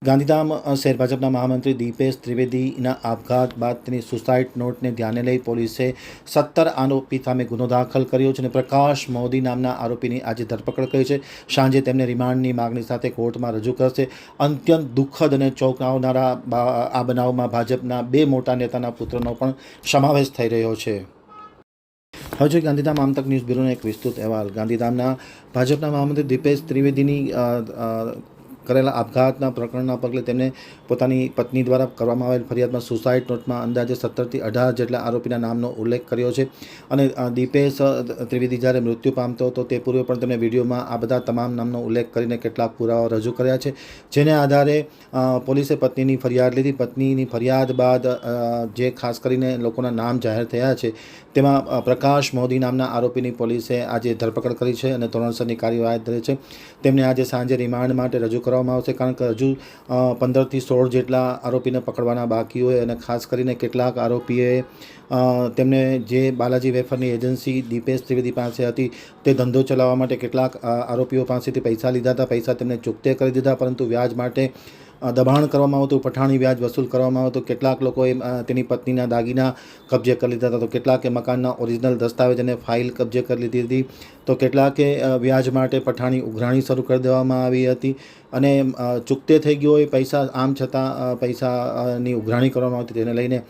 ગાંધીધામ શહેર ભાજપના મહામંત્રી દીપેશ ત્રિવેદીના આપઘાત બાદ તેની સુસાઇડ નોટને ધ્યાને લઈ પોલીસે 17 આરોપી સામે ગુનો દાખલ કર્યો છે અને પ્રકાશ મોદી નામના આરોપીની આજે ધરપકડ કરી છે। સાંજે તેમને રિમાન્ડની માગણી સાથે કોર્ટમાં રજૂ કરશે। અત્યંત દુઃખદ અને ચોંકાવનારા આ બનાવમાં ભાજપના 2 મોટા નેતાના પુત્રનો પણ સમાવેશ થઈ રહ્યો છે। હવે જોઈએ ગાંધીધામ આમતક ન્યૂઝ બ્યુરોનો એક વિસ્તૃત અહેવાલ। ગાંધીધામના ભાજપના મહામંત્રી દીપેશ ત્રિવેદીની કરેલા આપઘાતના પ્રકરણના પગલે તેમને પોતાની પત્ની દ્વારા કરવામાં આવેલ ફરિયાદમાં સુસાઇડ નોટમાં અંદાજે 17 થી 18 જેટલા આરોપીના નામનો ઉલ્લેખ કર્યો છે અને દીપેશ ત્રિવેદી જ્યારે મૃત્યુ પામતો હતો તે પૂર્વે પણ તેમણે વિડીયોમાં આ બધા તમામ નામનો ઉલ્લેખ કરીને કેટલાક પુરાવા રજૂ કર્યા છે, જેને આધારે પોલીસે પત્નીની ફરિયાદ લીધી। પત્નીની ફરિયાદ બાદ જે ખાસ કરીને લોકોના નામ જાહેર થયા છે તેમાં પ્રકાશ મોદી નામના આરોપીની પોલીસે આજે ધરપકડ કરી છે અને ધોરણસરની કાર્યવાહી કરી છે। તેમને આજે સાંજે રિમાન્ડ માટે રજૂ કરવામાં આવશે, કારણ કે હજુ 15 થી 16 જેટલા આરોપીને પકડવાના બાકી હોય અને ખાસ કરીને કેટલાક આરોપીએ તેમને જે બાલાજી વેફરની એજન્સી દીપેશ ત્રિવેદી પાસે હતી તે ધંધો ચલાવવા માટે કેટલાક આરોપીઓ પાસેથી પૈસા લીધા હતા। પૈસા તેમને ચૂકતે કરી દીધા, પરંતુ વ્યાજ માટે દબાણ કરવામાં આવતું, પઠાણી વ્યાજ વસૂલ કરવામાં આવતું। કેટલાક લોકોએ તેની પત્નીના દાગીના કબજે કરી લીધા હતા, તો કેટલાકે મકાનના ઓરિજિનલ દસ્તાવેજ અને ફાઇલ કબજે કરી લીધી હતી, તો કેટલાકે વ્યાજ માટે પઠાણી ઉઘરાણી શરૂ કરી દેવામાં આવી હતી અને ચૂકતે થઈ ગયો હોય પૈસા, આમ છતાં પૈસાની ઉઘરાણી કરવામાં આવતી। તેને લઈને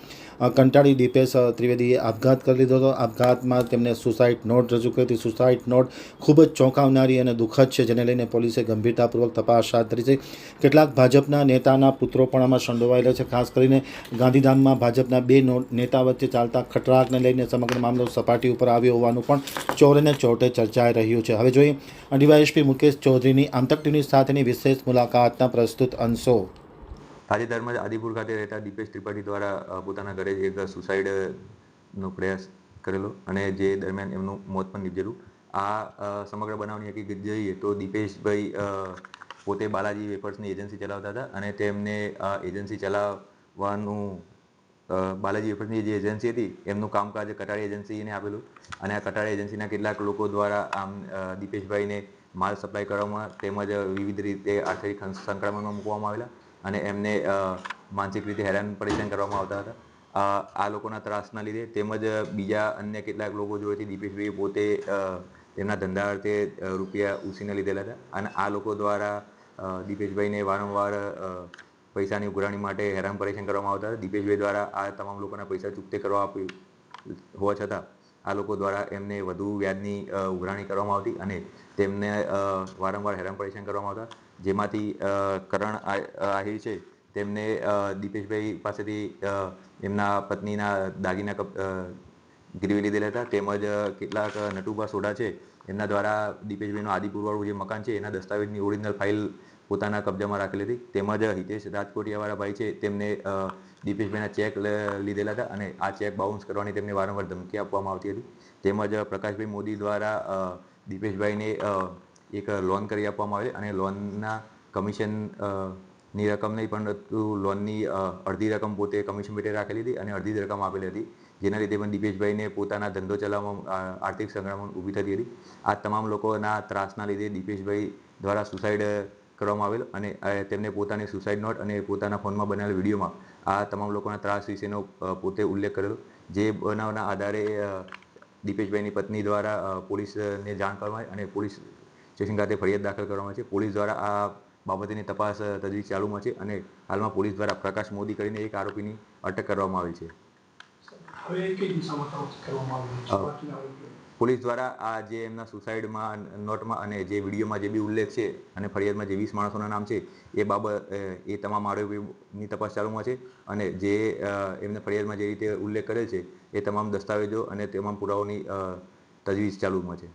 કંટાળી દીપેશ ત્રિવેદીએ આપઘાત કરી લીધો હતો। આપઘાતમાં તેમને સુસાઇડ નોટ રજૂ કરી હતી। સુસાઇડ નોટ ખૂબ જ ચોંકાવનારી અને દુઃખદ છે, જેને લઈને પોલીસે ગંભીરતાપૂર્વક તપાસ હાથ ધરી છે। કેટલાક ભાજપના નેતાના પુત્રો પણ આમાં સંડોવાયેલા છે। ખાસ કરીને ગાંધીધામમાં ભાજપના 2 નેતા વચ્ચે ચાલતા ખટરાકને લઈને સમગ્ર મામલો સપાટી ઉપર આવ્યો હોવાનું પણ ચોરે ને ચોટે ચર્ચાઈ રહ્યું છે। હવે જોઈએ ડીવાયએસપી મુકેશ ચૌધરીની આમતક ન્યૂઝ સાથેની વિશેષ મુલાકાતના પ્રસ્તુત અંશો। તાજેતરમાં જ આદિપુર ખાતે રહેતા દીપેશ ત્રિપાઠી દ્વારા પોતાના ઘરે એક સુસાઇડનો પ્રયાસ કરેલો અને જે દરમિયાન એમનું મોત પણ નીપજેલું। આ સમગ્ર બનાવની હકીકત જોઈએ તો દીપેશભાઈ પોતે બાલાજી વેફર્સની એજન્સી ચલાવતા હતા અને તેમને એજન્સી ચલાવવાનું બાલાજી વેફર્સની જે એજન્સી હતી એમનું કામકાજ કટારી એજન્સીને આપેલું અને આ કટારી એજન્સીના કેટલાક લોકો દ્વારા આમ દીપેશભાઈને માલ સપ્લાય કરવામાં તેમજ વિવિધ રીતે આર્થિક સંકળામણમાં મૂકવામાં આવેલા અને એમને માનસિક રીતે હેરાન પરેશાન કરવામાં આવતા હતા। આ લોકોના ત્રાસના લીધે તેમજ બીજા અન્ય કેટલાક લોકો જોડેથી દીપેશભાઈએ પોતે તેમના ધંધા અર્થે રૂપિયા ઉછીને લીધેલા હતા અને આ લોકો દ્વારા દીપેશભાઈને વારંવાર પૈસાની ઉઘરાણી માટે હેરાન પરેશાન કરવામાં આવતા હતા। દીપેશભાઈ દ્વારા આ તમામ લોકોના પૈસા ચૂકતે કરવા હોવા છતાં આ લોકો દ્વારા એમને વધુ વ્યાજની ઉઘરાણી કરવામાં આવતી અને તેમને વારંવાર હેરાન પરેશાન કરવામાં આવતા, જેમાંથી કરણ આહિર છે તેમને દીપેશભાઈ પાસેથી એમના પત્નીના દાગીના ગીરવી લીધેલા હતા, તેમજ કેટલાક નટુભા સોઢા છે એમના દ્વારા દીપેશભાઈનું આદિપુરવાળું જે મકાન છે એના દસ્તાવેજની ઓરિજિનલ ફાઇલ પોતાના કબજામાં રાખેલી હતી। તેમજ હિતેશ રાજકોટિયાવાળા ભાઈ છે તેમને દીપેશભાઈના ચેક લીધેલા હતા અને આ ચેક બાઉન્સ કરવાની તેમને વારંવાર ધમકી આપવામાં આવતી હતી। તેમજ પ્રકાશભાઈ મોદી દ્વારા દીપેશભાઈને એક લોન કરી આપવામાં આવે અને લોનના કમિશનની રકમ નહીં પરંતુ લોનની અડધી રકમ પોતે કમિશન પેટે રાખેલી હતી અને અડધી રકમ આપેલી હતી, જેના લીધે પણ દીપેશભાઈને પોતાના ધંધો ચલાવવામાં આર્થિક સંકળામણ ઊભી થતી હતી। આ તમામ લોકોના ત્રાસના લીધે દીપેશભાઈ દ્વારા સુસાઇડ કરવામાં આવેલ અને તેમને પોતાની સુસાઇડ નોટ અને પોતાના ફોનમાં બનાવેલ વિડીયોમાં આ તમામ લોકોના ત્રાસ વિશેનો પોતે ઉલ્લેખ કરેલો, જે બનાવના આધારે દીપેશભાઈની પત્ની દ્વારા પોલીસને જાણ કરવામાં આવી અને પોલીસ સ્ટેશન ખાતે ફરિયાદ દાખલ કરવામાં આવી છે। પોલીસ દ્વારા આ બાબતની તપાસ તજવીજ ચાલુમાં છે અને હાલમાં પોલીસ દ્વારા પ્રકાશ મોદી કરીને એક આરોપીની અટક કરવામાં આવી છે। પોલીસ દ્વારા આ જે એમના સુસાઇડમાં નોટમાં અને જે વિડીયોમાં જે બી ઉલ્લેખ છે અને ફરિયાદમાં જે 20 માણસોના નામ છે એ તમામ આરોપીની તપાસ ચાલુમાં છે અને જે એમને ફરિયાદમાં જે રીતે ઉલ્લેખ કરેલ છે એ તમામ દસ્તાવેજો અને તમામ પુરાવાઓની તજવીજ ચાલુમાં છે।